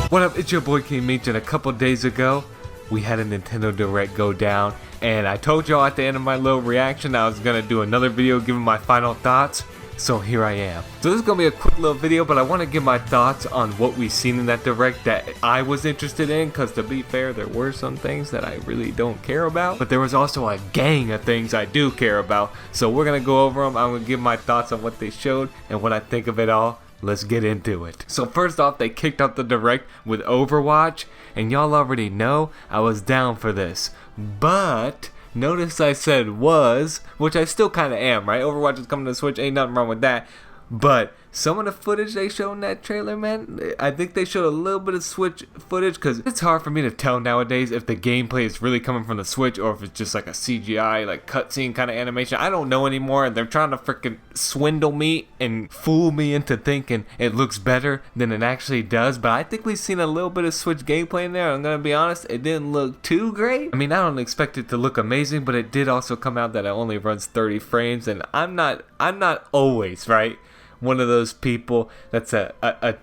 What up, it's your boy King Meech, and a couple days ago, we had a Nintendo Direct go down, and I told y'all at the end of my little reaction I was gonna do another video giving my final thoughts, so here I am. So this is gonna be a quick little video, but I want to give my thoughts on what we've seen in that Direct that I was interested in, because to be fair, there were some things that I really don't care about, but there was also a gang of things I do care about, so we're gonna go over them. I'm gonna give my thoughts on what they showed and what I think of it all. Let's get into it. So first off, they kicked off the Direct with Overwatch, and y'all already know I was down for this. But notice I said was, which I still kind of am, right? Overwatch is coming to the Switch, ain't nothing wrong with that. But some of the footage they showed in that trailer, man, I think they showed a little bit of Switch footage, because it's hard for me to tell nowadays if the gameplay is really coming from the Switch or if it's just like a CGI, like cutscene kind of animation. I don't know anymore, and they're trying to freaking swindle me and fool me into thinking it looks better than it actually does. But I think we've seen a little bit of Switch gameplay in there. I'm gonna be honest, it didn't look too great. I mean, I don't expect it to look amazing, but it did also come out that it only runs 30 frames, and I'm not always, right, one of those people that's a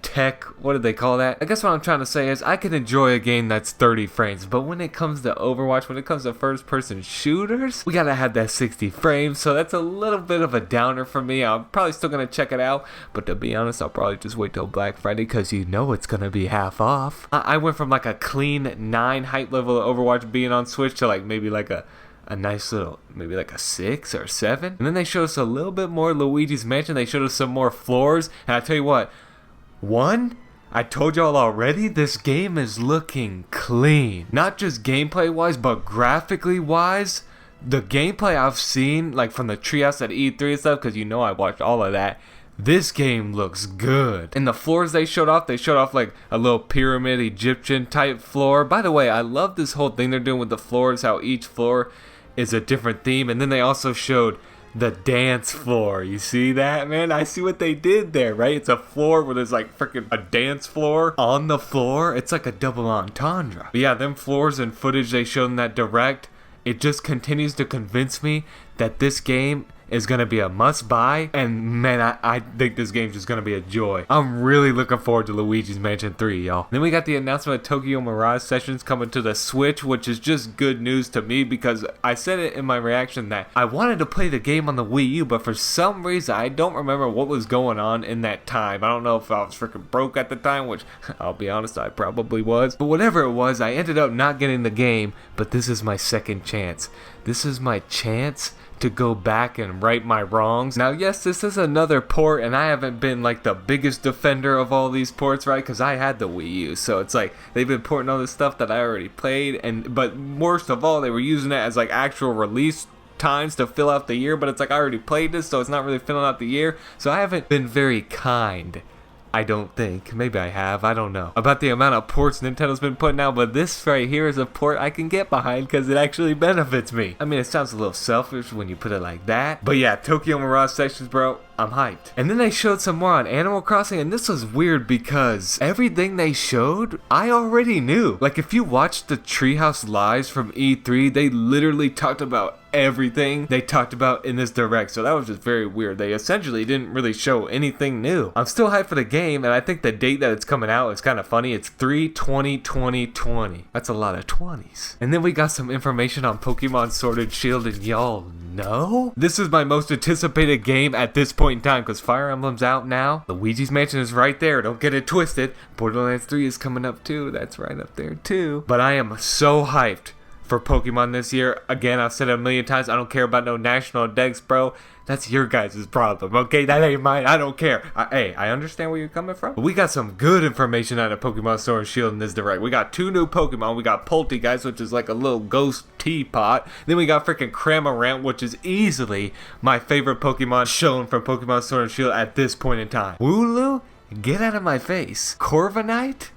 tech, what do they call that? I guess what I'm trying to say is I can enjoy a game that's 30 frames, but when it comes to Overwatch, when it comes to first person shooters, we gotta have that 60 frames, so that's a little bit of a downer for me. I'm probably still gonna check it out, but to be honest, I'll probably just wait till Black Friday, because you know it's gonna be half off. I went from like a clean 9 hype level of Overwatch being on Switch to like maybe like a nice little, maybe like a 6 or 7. And then they showed us a little bit more Luigi's Mansion. They showed us some more floors. And I tell you what, I told y'all already, this game is looking clean. Not just gameplay wise, but graphically wise. The gameplay I've seen, like from the Treehouse at E3 and stuff, because you know I watched all of that, this game looks good. And the floors they showed off like a little pyramid Egyptian type floor. By the way, I love this whole thing they're doing with the floors, how each floor is a different theme. And then they also showed the dance floor. You see that, man? I see what they did there, right? It's a floor where there's like freaking a dance floor on the floor. It's like a double entendre. But yeah, them floors and footage they showed in that Direct, it just continues to convince me that this game is gonna be a must buy, and man, I think this game's just gonna be a joy. I'm really looking forward to Luigi's Mansion 3, y'all. Then we got the announcement of Tokyo Mirage Sessions coming to the Switch, which is just good news to me, because I said it in my reaction that I wanted to play the game on the Wii U, but for some reason I don't remember what was going on in that time. I don't know if I was freaking broke at the time, which I'll be honest, I probably was. But whatever it was, I ended up not getting the game, but this is my second chance. This is my chance to go back and right my wrongs. Now yes, this is another port, and I haven't been like the biggest defender of all these ports, right, because I had the Wii U, so it's like they've been porting all this stuff that I already played, but worst of all, they were using it as like actual release times to fill out the year, but it's like I already played this, so it's not really filling out the year, so I haven't been very kind, I don't think. Maybe I have, I don't know, about the amount of ports Nintendo's been putting out, but this right here is a port I can get behind because it actually benefits me. I mean, it sounds a little selfish when you put it like that, but yeah, Tokyo Mirage Sessions, bro, I'm hyped. And then they showed some more on Animal Crossing, and this was weird because everything they showed, I already knew. Like, if you watched the Treehouse Lives from E3, they literally talked about everything they talked about in this Direct, so that was just very weird. They essentially didn't really show anything new. I'm still hyped for the game, and I think the date that it's coming out is kind of funny. It's 3/20/2020. That's a lot of 20s. And then we got some information on Pokemon Sword and Shield, and y'all know this is my most anticipated game at this point in time, because Fire Emblem's out now. Luigi's Mansion is right there, don't get it twisted. Borderlands 3 is coming up too, that's right up there too. But I am so hyped for Pokemon this year. Again, I've said it a million times, I don't care about no national decks, bro. That's your guys' problem, okay? That ain't mine. I don't care. Hey, I understand where you're coming from. But we got some good information out of Pokemon Sword and Shield in this Direct. We got 2 new Pokemon. We got Poltegeist, which is like a little ghost teapot. Then we got freaking Cramorant, which is easily my favorite Pokemon shown from Pokemon Sword and Shield at this point in time. Wooloo? Get out of my face. Corviknight?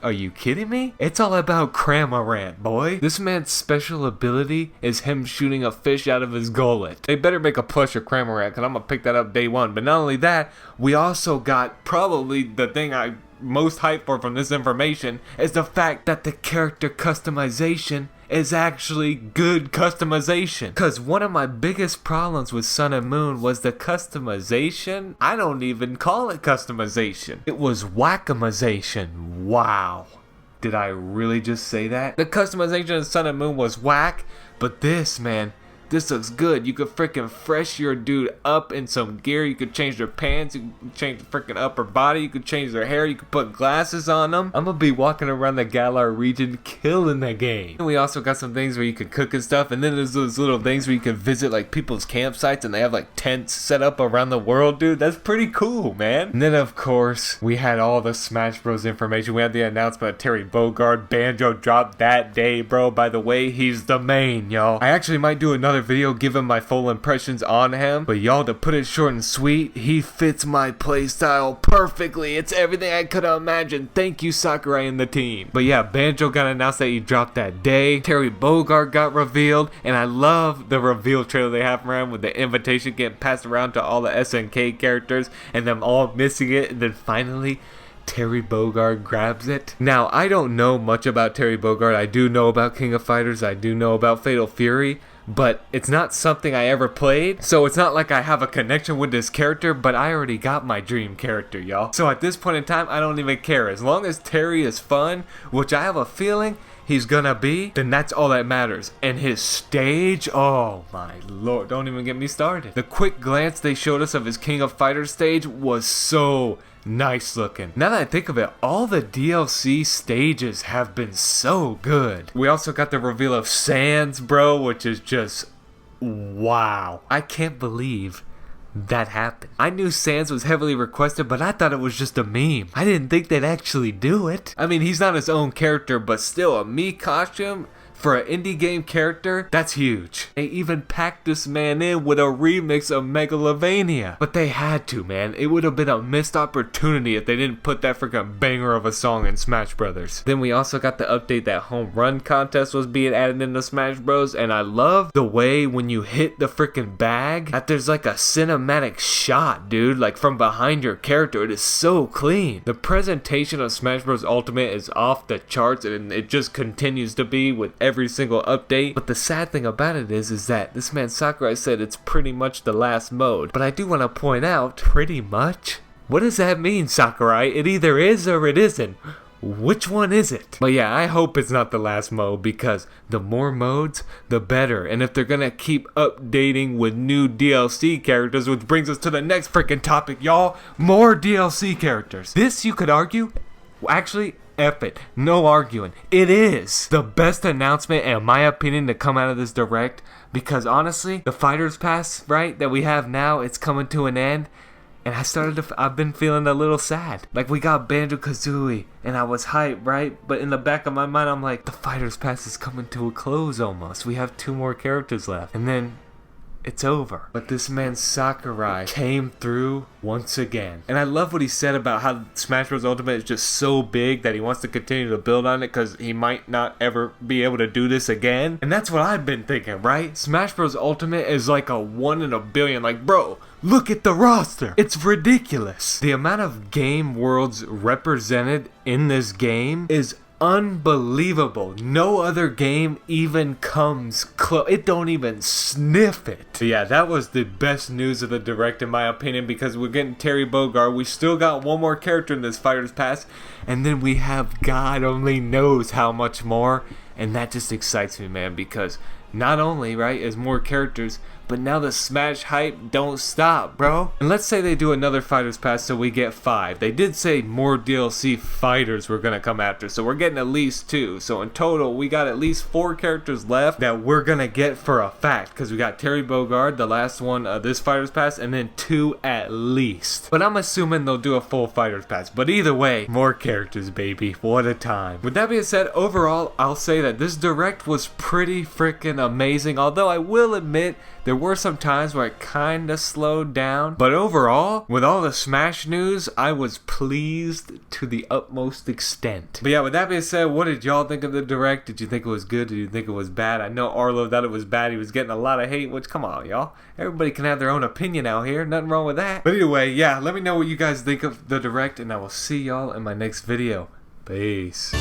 Are you kidding me? It's all about Cramorant, boy. This man's special ability is him shooting a fish out of his gullet. They better make a plush of Cramorant, because I'm going to pick that up day one. But not only that, we also got probably the thing I most hyped for from this information is the fact that the character customization is actually good customization. Cause one of my biggest problems with Sun and Moon was the customization. I don't even call it customization. It was whack-amization. Wow. Did I really just say that? The customization of Sun and Moon was whack, but this, man, this looks good. You could freaking fresh your dude up in some gear. You could change their pants. You could change the freaking upper body. You could change their hair. You could put glasses on them. I'm gonna be walking around the Galar region killing the game. And we also got some things where you could cook and stuff. And then there's those little things where you can visit like people's campsites and they have like tents set up around the world, dude. That's pretty cool, man. And then of course, we had all the Smash Bros information. We had the announcement of Terry Bogard. Banjo dropped that day, bro. By the way, he's the main, y'all. I actually might do another video giving my full impressions on him, but y'all, to put it short and sweet, he fits my playstyle perfectly. It's everything I could have imagined. Thank you, Sakurai and the team. But yeah, Banjo got announced that he dropped that day. Terry Bogard got revealed, and I love the reveal trailer they have for him with the invitation getting passed around to all the SNK characters and them all missing it, and then finally Terry Bogard grabs it. Now, I don't know much about Terry Bogard. I do know about King of Fighters. I do know about Fatal Fury. But it's not something I ever played, so it's not like I have a connection with this character, but I already got my dream character, y'all. So at this point in time, I don't even care. As long as Terry is fun, which I have a feeling he's gonna be, then that's all that matters. And his stage, oh my lord, don't even get me started. The quick glance they showed us of his King of Fighters stage was so nice looking. Now that I think of it, all the DLC stages have been so good. We also got the reveal of Sans, bro, which is just wow. I can't believe that happened. I knew Sans was heavily requested, but I thought it was just a meme. I didn't think they'd actually do it. I mean, he's not his own character, but still, a Mii costume for an indie game character, that's huge. They even packed this man in with a remix of Megalovania. But they had to, man. It would have been a missed opportunity if they didn't put that freaking banger of a song in Smash Brothers. Then we also got the update that home run contest was being added into Smash Bros. And I love the way when you hit the freaking bag, that there's like a cinematic shot, dude. Like from behind your character. It is so clean. The presentation of Smash Bros. Ultimate is off the charts, and it just continues to be with every single update. But the sad thing about it is that this man Sakurai said it's pretty much the last mode. But I do want to point out, pretty much? What does that mean, Sakurai? It either is or it isn't. Which one is it? But yeah, I hope it's not the last mode, because the more modes, the better. And if they're gonna keep updating with new DLC characters, which brings us to the next freaking topic, y'all, more DLC characters. This, you could argue, actually, F it. No arguing. It is the best announcement, in my opinion, to come out of this direct. Because honestly, the Fighters Pass, right, that we have now, it's coming to an end. And I've been feeling a little sad. Like, we got Banjo-Kazooie, and I was hyped, right? But in the back of my mind, I'm like, the Fighters Pass is coming to a close almost. We have 2 more characters left. And then it's over. But this man Sakurai came through once again. And I love what he said about how Smash Bros. Ultimate is just so big that he wants to continue to build on it because he might not ever be able to do this again. And that's what I've been thinking, right? Smash Bros. Ultimate is like a 1 in a billion. Like, bro, look at the roster. It's ridiculous. The amount of game worlds represented in this game is unbelievable. No other game even comes close. It don't even sniff it. But yeah, that was the best news of the direct, in my opinion, because we're getting Terry Bogard. We still got 1 more character in this Fighters Pass, and then we have God only knows how much more. And that just excites me, man, because not only, right, is more characters, but now the Smash hype don't stop, bro. And let's say they do another Fighters Pass so we get 5. They did say more DLC fighters were gonna come after, so we're getting at least 2. So in total, we got at least 4 characters left that we're gonna get for a fact. Because we got Terry Bogard, the last one of this Fighters Pass, and then 2 at least. But I'm assuming they'll do a full Fighters Pass. But either way, more characters, baby. What a time. With that being said, overall, I'll say that this direct was pretty freaking amazing. Although I will admit, there were some times where it kinda slowed down, but overall, with all the Smash news, I was pleased to the utmost extent. But yeah, with that being said, what did y'all think of the direct? Did you think it was good? Did you think it was bad? I know Arlo thought it was bad. He was getting a lot of hate, which, come on, y'all. Everybody can have their own opinion out here. Nothing wrong with that. But anyway, yeah, let me know what you guys think of the direct, and I will see y'all in my next video. Peace.